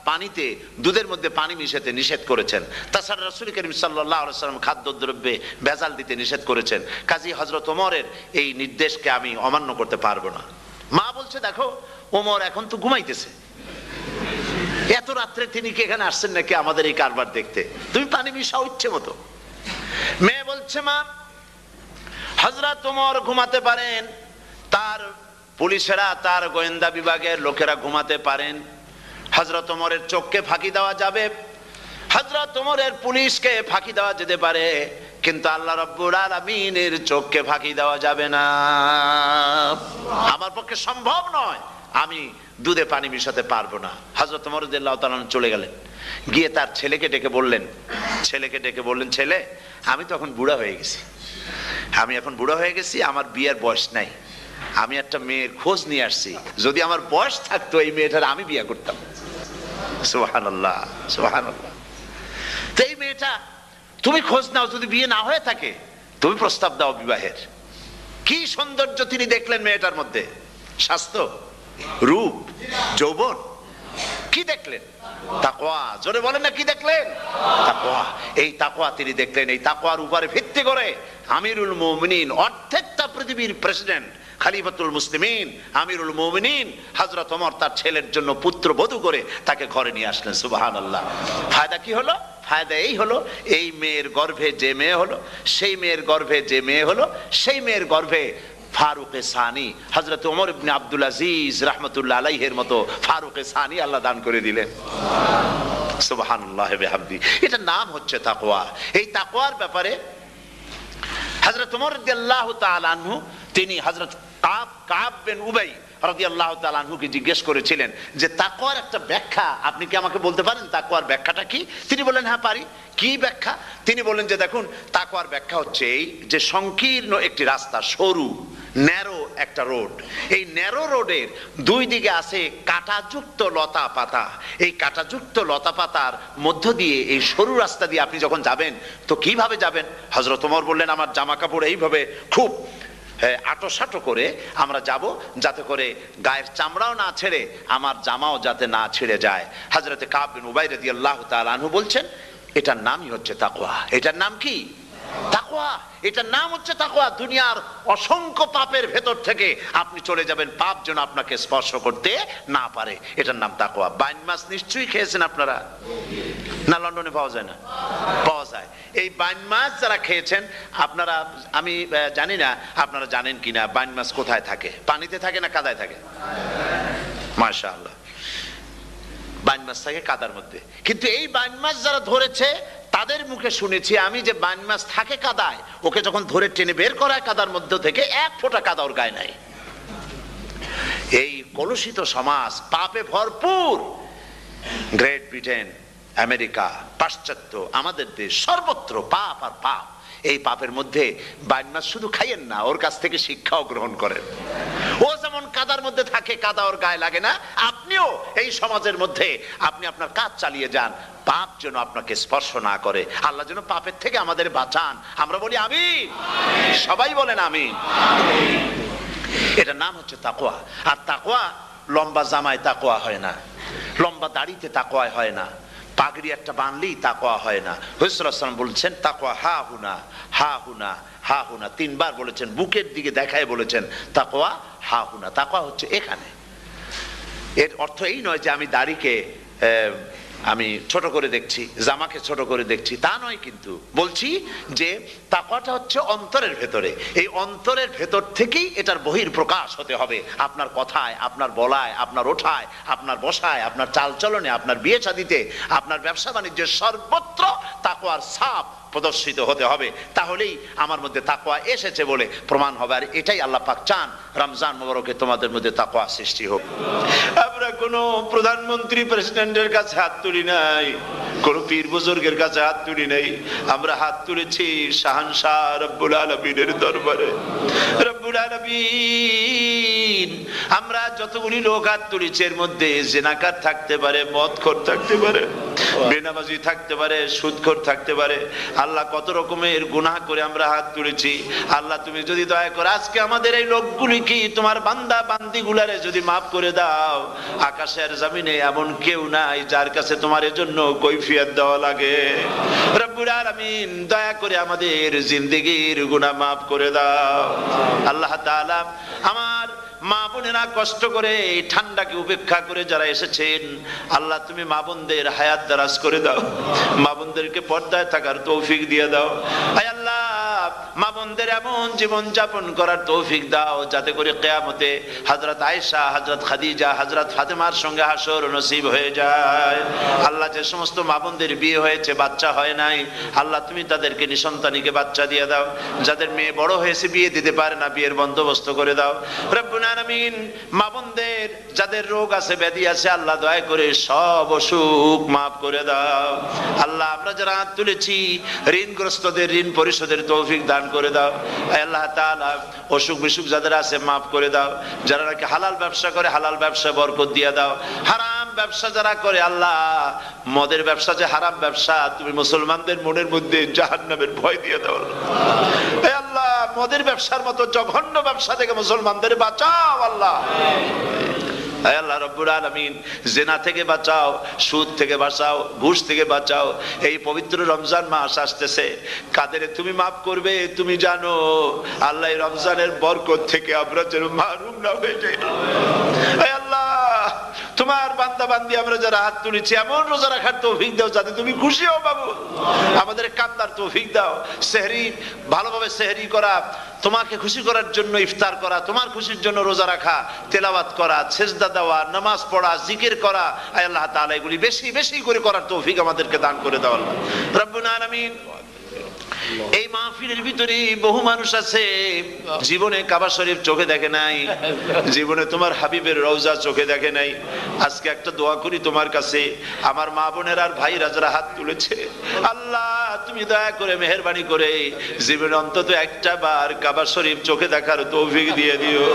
পানিতে দুধের মধ্যে পানি মিশাতে নিষেধ করেছেন। তাছাড়া রাসূল করিম সাল্লাল্লাহু আলাইহি ওয়াসাল্লাম খাদ্যদ্রব্যে ভেজাল দিতে নিষেধ করেছেন। কাজী হযরত ওমরের এই নির্দেশকে আমি অমান্য করতে পারবো না। মা বলছে, দেখো ওমর এখন তো ঘুমাইতেছে, এত রাত্রে তিনি কি এখানে আসছেন নাকি আমাদের এই কারবার দেখতে, তুমি পানি মিশাও ইচ্ছে মতো। মেয়ে বলছে, মা হযরত ওমর ঘুমাতে পারেন, তার পুলিশেরা, তার গোয়েন্দা বিভাগের লোকেরা ঘুমাতে পারেন, হযরত ওমরের চোখকে ফাঁকি দেওয়া যাবে, হযরত ওমরের পুলিশকে ফাঁকি দেওয়া যেতে পারে, কিন্তু আল্লাহ রাব্বুল আলামিনের চোখকে ফাঁকি দেওয়া যাবে না। আমার পক্ষে সম্ভব নয়, আমি দুধে পানি মিশাতে পারবো না। হযরত ওমর রাদিয়াল্লাহু তাআলা চলে গেলেন, গিয়ে তার ছেলেকে ডেকে বললেন, ছেলে আমি তো এখন বুড়া হয়ে গেছি, আমার বিয়ের বয়স নাই, আমি একটা মেয়ের খোঁজ নিয়ে আসছি, যদি আমার বয়স থাকতো এই মেয়েটার আমি বিয়ে করতাম। সুবহানাল্লাহ, সুবহানাল্লাহ। তো এই মেয়েটা তুমি খোঁজ নাও, যদি বিয়ে না হয়ে থাকে তুমি প্রস্তাব দাও বিবাহের। কি সৌন্দর্য তিনি দেখলেন মেয়েটার মধ্যে, স্বাস্থ্য, রূপ, যৌবন, কি দেখলেন? তাকওয়া। জোরে বলেন না, কি দেখলেন? তাকওয়া। এই তাকওয়া তিনি দেখলেন। এই তাকওয়ার উপরে ভিত্তি করে আমিরুল মুমিনিন, অর্ধেকটা পৃথিবীর প্রেসিডেন্ট, খলিফাতুল মুসলিমিন, আমিরুল মুমিনিন হযরত ওমর তার ছেলের জন্য পুত্রবধূ করে তাকে ঘরে নিয়ে আসলেন। সুবহানাল্লাহ। ফায়দা কি হলো? ফায়দা এই হলো, এই মেয়ের গর্ভে যে মেয়ে হলো, সেই মেয়ের গর্ভে যে মেয়ে হলো, সেই মেয়ের গর্ভে ফারুক সানি হযরত ওমর ইবনে আব্দুল আজিজ রাহমাতুল্লাহ আলাইহির মতো ফারুক সানি আল্লাহ দান করে দিলেন। সুবহানাল্লাহ বিহামদি। এটা নাম হচ্ছে তাকওয়া। এই তাকওয়ার ব্যাপারে হযরত ওমর রাদিয়াল্লাহু তাআলা আনহু তিনি হযরত কাব বিন উবাই রাদিয়াল্লাহু তাআলা আনহুকে জিজ্ঞেস করেছিলেন যে তাকওয়ার একটা ব্যাখ্যা আপনি কি আমাকে বলতে পারেন, তাকওয়ার ব্যাখ্যাটা কি? তিনি বললেন, হ্যাঁ পারি। কি ব্যাখ্যা? তিনি বললেন যে দেখুন, তাকওয়ার ব্যাখ্যা হচ্ছে এই যে সংকীর্ণ একটি রাস্তা, সরু ন্যারো একটা রোড, এই ন্যারো রোডের দুই দিকে আছে কাঁটাযুক্ত লতা পাতা, এই কাঁটাযুক্ত লতা পাতার মধ্য দিয়ে এই সরু রাস্তা দিয়ে আপনি যখন যাবেন তো কিভাবে যাবেন? হযরত ওমর বললেন, আমার জামা কাপড় এইভাবে খুব আটোসাটো করে আমরা যাব, যাতে করে গায়ের চামড়াও না ছেড়ে আমার জামাও যাতে না ছেড়ে যায়। হযরতে কাব বিন উবাই রাদিয়াল্লাহু তাআলা আনহু বলছেন, এটার নামই হচ্ছে তাকওয়া। এটার নাম কি? তাকওয়া। এটার নাম হচ্ছে তাকওয়া। দুনিয়ার অসংখ্য পাপের ভেতর থেকে আপনি চলে যাবেন, পাপ যেন আপনাকে স্পর্শ করতে না পারে। এটার নাম তাকওয়া। বাইন মাছ নিশ্চয়ই খেয়েছেন আপনারা, না লন্ডনে পাওয়া যায় না? পাওয়া যায়। এই বাইন মাছ যারা খেয়েছেন আপনারা, আমি জানি না আপনারা জানেন কিনা, বাইন মাছ কোথায় থাকে? পানিতে থাকে না কাদায় থাকে? মাশাআল্লাহ, বাইন মাছ থাকে কাদার মধ্যে। কিন্তু এই বাইন মাছ যারা ধরেছে তাদের মুখে শুনেছি আমি যে বাইন মাছ থাকে কাদায়, ওকে যখন ধরে টেনে বের করা হয় কাদার মধ্য থেকে, এক ফোঁটা কাদা ওর গায়ে নাই। এই কলুষিত সমাজ, পাপে ভরপুর, গ্রেট ব্রিটেন, আমেরিকা, পাশ্চাত্য, আমাদের দেশ, সর্বত্র পাপ আর পাপ। এই পাপের মধ্যে বাইন মাছ শুধু খাইয়েন না, ওর কাছ থেকে শিক্ষাও গ্রহণ করেন। ও যেমন কাদার মধ্যে থাকে, কাদা ওর গায়ে লাগে না, আপনিও এই সমাজের মধ্যে আপনি আপনার কাজ চালিয়ে যান, পাপ যেন আপনাকে স্পর্শ না করে। আল্লাহ যেন পাপের থেকে আমাদের বাঁচান। আমরা বলি আমিন, সবাই বলেন আমিন। এটার নাম হচ্ছে তাকওয়া। আর তাকওয়া লম্বা জামায় তাকওয়া হয় না, লম্বা দাড়িতে তাকওয়া হয় না, পাগড়ি একটা বানলেই তাকওয়া হয় না। রাসূলুল্লাহ সাল্লাল্লাহু আলাইহি ওয়াসাল্লাম বলেছেন তাকওয়া হা হুনা, হা হুনা, হা হুনা, তিনবার বলেছেন, বুকের দিকে দেখায় বলেছেন তাকওয়া হা হুনা। তাকওয়া হচ্ছে এখানে। এর অর্থ এই নয় যে আমি দাড়িকে আমি ছোট করে দেখছি, জামাকে ছোট করে দেখছি, তা নয়। কিন্তু বলছি যে তাকওয়াটা হচ্ছে অন্তরের ভেতরে। এই অন্তরের ভেতর থেকেই এটার বহির প্রকাশ হতে হবে। আপনার কথায়, আপনার বলায়, আপনার ওঠায়, আপনার বসায়, আপনার চালচলনে, আপনার বিয়ে শাদিতে, আপনার ব্যবসা বাণিজ্যের সর্বত্র তাকওয়ার ছাপ প্রদর্শিত হতে হবে, তাহলেই আমার মধ্যে তাকওয়া এসেছে বলে প্রমাণ হবে। আর এটাই আল্লাহ পাক চান, রমজান মোবারকে তোমাদের মধ্যে তাকওয়া সৃষ্টি হোক। আমরা কোনো প্রধানমন্ত্রী প্রেসিডেন্টের কাছে হাত তুলি নাই, কোন পীর বুজুর্গের কাছে হাত তুলি নাই, আমরা হাত তুলেছি শাহানশাহ রব্বুল আলামিনের দরবারে। রব্বুল আলামিন, আমরা যতগুলি লোক হাত তুলেছি এর মধ্যে জিনাকার থাকতে পারে, মদখোর থাকতে পারে, বেনামাজি থাকতে পারে, সুদখোর থাকতে পারে। আল্লাহ কত রকমের গুনাহ করে আমরা হাত তুলেছি। আল্লাহ তুমি যদি দয়া করে আজকে আমাদের এই লোকগুলি কি তোমার বান্দা বান্দি গুলারে যদি মাফ করে দাও, আকাশের জমিনে এমন কেউ নাই যার কাছে তোমার এজন্য কৈফিয়ত দেওয়া লাগে। রব্বুল আলামিন, দয়া করে আমাদের জিন্দেগির গুনাহ মাফ করে দাও। আল্লাহ তাআলা, আমার মা বোনেরা কষ্ট করে এই ঠান্ডাকে উপেক্ষা করে যারা এসেছেন, আল্লাহ তুমি মা বোনদের হায়াত দারাজ করে দাও, মা বোনদেরকে পর্দায় থাকার তৌফিক দিয়ে দাও। আয় আল্লাহ, মা বোনদের এমন জীবন যাপন করার তৌফিক দাও যাতে করে কিয়ামতে হযরত আয়েশা, হযরত খাদিজা, হযরত ফাতেমার সঙ্গে হাসর নসিব হয়ে যায়। আল্লাহ, যে সমস্ত মা বোনদের বিয়ে হয়েছে বাচ্চা হয় নাই, আল্লাহ তুমি তাদেরকে নিঃসন্তানীকে বাচ্চা দিয়ে দাও। যাদের মেয়ে বড় হয়েছে বিয়ে দিতে পারে না, বিয়ের বন্দোবস্ত করে দাও। রব্বুল আলামিন, মা বোনদের যাদের রোগ আছে ব্যাধি আছে, আল্লাহ দয়া করে সব অসুখ মাফ করে দাও। আল্লাহ, আমরা যারা হাত তুলেছি ঋণগ্রস্তদের ঋণ পরিশোধের তৌফিক দান করে দাও। আল্লাহ তাআলা, অসুখ বিসুখ যাদের আছে মাফ করে দাও। যারা নাকি হালাল ব্যবসা করে আল্লাহ ব্যবসা বরকত দিয়ে দাও। হারাম ব্যবসা যারা করে, আল্লাহ মদের ব্যবসা যে হারাম ব্যবসা, তুমি মুসলমানদের মনের মধ্যে জাহান্নামের ভয় দিয়ে দাও। আল্লাহ, মদের ব্যবসার মতো জঘন্য ব্যবসা থেকে মুসলমানদের বাঁচাও। আল্লাহ, আল্লাহ রব্বুল আলামিন, জিনা থেকে বাঁচাও, সুদ থেকে বাঁচাও, ঘুষ থেকে বাঁচাও। এই পবিত্র রমজান মাস আসতেছে, কাদের তুমি মাফ করবে তুমি জানো। আল্লাহ, এই রমজানের বরকত থেকে আমরা যেন মাহরুম না হয়ে যাই। আল্লাহ, তোমার বান্দা বান্দি আমরা যারা হাত তুলেছি, এমন রোজা রাখার তৌফিক দাও যাতে তুমি খুশি হও বাবু। আমাদের কান্দার তৌফিক দাও, সেহরি ভালোভাবে সেহরি করা, তোমাকে খুশি করার জন্য ইফতার করা, তোমার খুশির জন্য রোজা রাখা, তেলাওয়াত করা, সেজদা দেওয়া, নামাজ পড়া, জিকির করা। আয় আল্লাহ তাআলা, এগুলি বেশি বেশি করে করার তৌফিক আমাদেরকে দান করে দাও। আল্লাহ রব্বুল আলামিন, এই মাহফিলের ভিতরে বহু মানুষ আছে জীবনে কাবা শরীফ চোখে দেখে নাই, জীবনে তোমার হাবিবের রওজা চোখে দেখে নাই। আজকে একটা দোয়া করি তোমার কাছে, আমার মা বোনের আর ভাইরা যারা হাত তুলেছে, আল্লাহ তুমি দয়া করে মেহেরবানি করে জীবনে অন্তত একটা বার কাবা শরীফ চোখে দেখার তৌফিক দিয়ে দিও।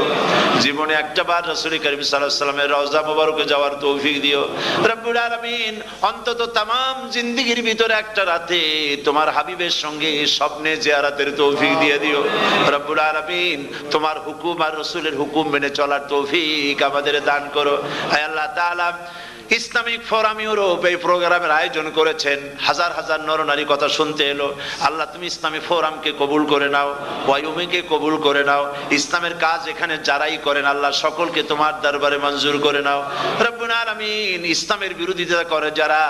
জীবনে একটা বার রাসূল করিম সাল্লাল্লাহু আলাইহি ওয়াসাল্লামের রওজা মোবারকে যাওয়ার তৌফিক দিও। রব্বুল আলামিন, অন্তত তামাম জিন্দেগির ভিতরে একটা রাতে তোমার হাবিবের সঙ্গে স্বপ্নে জিয়ারতের তৌফিক দিয়ে দিও। রব্বুল আলামিন, তোমার হুকুম আর রাসূলের হুকুম মেনে চলার তৌফিক আমাদের দান করো। আয় আল্লাহ তাআলা, ইসলামিক ফোরাম ইউরোপ এই প্রোগ্রামের আয়োজন করেছেন, হাজার হাজার নরনারী কথা শুনতে এলো। আল্লাহ তুমি ইসলামী ফোরামকে কবুল করে নাও, ওয়াইউমিকে কবুল করে নাও। ইসলামের কাজ এখানে যারাই করেন, আল্লাহ সকলকে তোমার দরবারে মঞ্জুর করে নাও। রব্বুল আলামিন, ইসলামের বিরোধিতা করে যারা,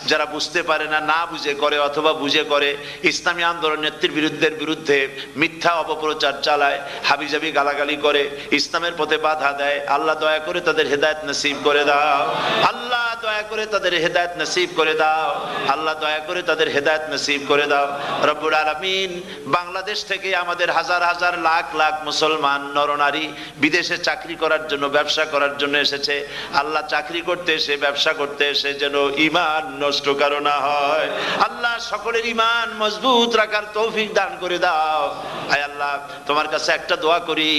যারা বুঝতে পারে না, না বুঝে করে অথবা বুঝে করে, ইসলামী আন্দোলন নেত্রীর বিরুদ্ধে মিথ্যা অপপ্রচার চালায়, হাবিজাবি গালাগালি করে, ইসলামের পথে বাধা দেয়, আল্লাহ দয়া করে তাদের হেদায়েত নসিব করে দাও। আল্লাহ দয়া করে তাদের হেদায়েত নসিব করে দাও। আল্লাহ দয়া করে তাদের হেদায়েত নসিব করে দাও। রব্বুল আলামিন, বাংলাদেশ থেকে আমাদের হাজার হাজার লাখ লাখ মুসলমান নরনারী বিদেশে চাকরি করার জন্য, ব্যবসা করার জন্য এসেছে। আল্লাহ, চাকরি করতে এসে, ব্যবসা করতে এসে যেন ঈমান নষ্ট কারো না হয়। আল্লাহ, সকলের ঈমান মজবুত রাখার তৌফিক দান করে দাও। আয় আল্লাহ, তোমার কাছে একটা দোয়া করি,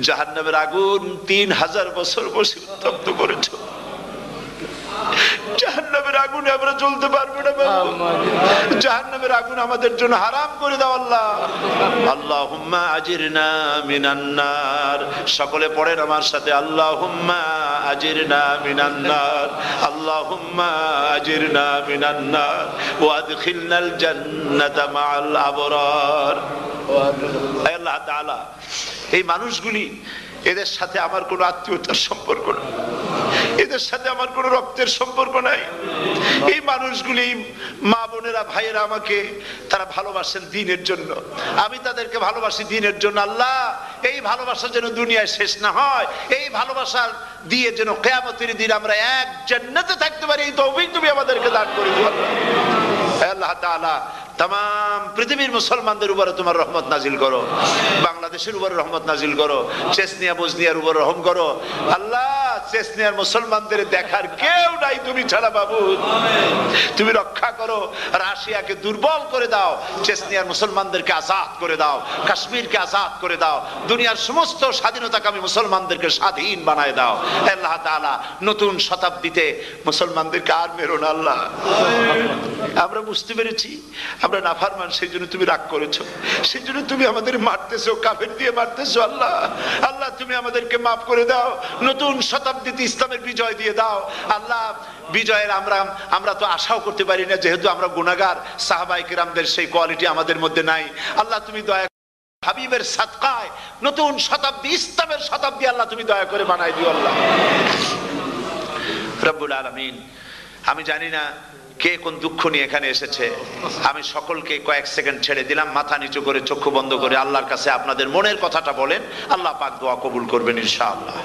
জাহান্নামের আগুন 3000 বছর বসে উত্তপ্ত করেছো, জাহান্নামের আগুনে আমরা জ্বলতে পারবো না বাবু। জাহান্নামের আগুন আমাদের জন্য হারাম করে দাও আল্লাহ। আল্লাহুম্মা আজিরনা মিনান নার। সকলে পড়েন আমার সাথে, আল্লাহুম্মা আজিরনা মিনান নার, আল্লাহুম্মা আজিরনা মিনান নার ওয়া আদখিলনাল জান্নাতা মাআল আবরার। আল্লাহ তাআলা, এই মানুষগুলি, এদের সাথে আমার কোনো আত্মীয়তার সম্পর্ক নেই, এদের সাথে আমার কোনো রক্তের সম্পর্ক নাই। এই মানুষগুলি, মা বোনেরা ভাইয়েরা, আমাকে তারা ভালোবাসেন দ্বীনের জন্য, আমি তাদেরকে ভালোবাসি দ্বীনের জন্য। আল্লাহ, এই ভালোবাসা যেন দুনিয়ায় শেষ না হয়, এই ভালোবাসা দিয়ে যেন কিয়ামতের দিন আমরা এক জান্নাতে থাকতে পারি, এই তৌফিক তুমি আমাদেরকে দান করে দিও। আল্লাহ তাআলা, तमाम পৃথিবীর মুসলমানদের উপরে তোমার রহমত নাজিল করো, বাংলাদেশের উপরে রহমত নাজিল করো, চেচনিয়া বসনিয়ার উপর রহম করো আল্লাহ। চেচনিয়ার মুসলমানদের দেখার কেউ নাই তুমি ছাড়া বাবু, তুমি রক্ষা করো। রাশিয়াকে দুর্বল করে দাও, চেচনিয়ার মুসলমানদেরকে আজাদ করে দাও, কাশ্মীরকে আজাদ করে দাও, দুনিয়ার সমস্ত স্বাধীনতাকামী মুসলমানদেরকে স্বাধীন বানায় দাও আল্লাহ তাআলা। নতুন শতাব্দীতে মুসলমানদেরকে আর মেরো না আল্লাহ। আমরা বুঝতে পেরেছি আমরা নাফরমান, সেই জন্য তুমি রাগ করেছো, সেই জন্য তুমি আমাদের মারতেছো, কাফের দিয়ে মারতেছো আল্লাহ। আল্লাহ তুমি আমাদেরকে মাফ করে দাও, নতুন শতাব্দীতে ইসলামের বিজয় দিয়ে দাও আল্লাহ। বিজয়ের আমরা তো আশাও করতে পারি না, যেহেতু আমরা গুনাহগার। সাহাবায়ে কিরামদের সেই কোয়ালিটি আমাদের মধ্যে নাই আল্লাহ। তুমি দয়া হাবিবের সাদকায় নতুন শতাব্দী, ইসলামের শতাব্দী আল্লাহ তুমি দয়া করে বানাই দিও আল্লাহ রব্বুল আলামিন। আমি জানি না কে কোন দুঃখ নিয়ে এখানে এসেছে, আমি সকলকে কয়েক সেকেন্ড ছেড়ে দিলাম, মাথা নিচু করে চক্ষু বন্ধ করে আল্লাহর কাছে আপনাদের মনের কথাটা বলেন, আল্লাহ পাক দোয়া কবুল করবেন ইনশাআল্লাহ।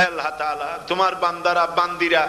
আল্লাহ তাআলা তোমার বান্দারা বান্দিরা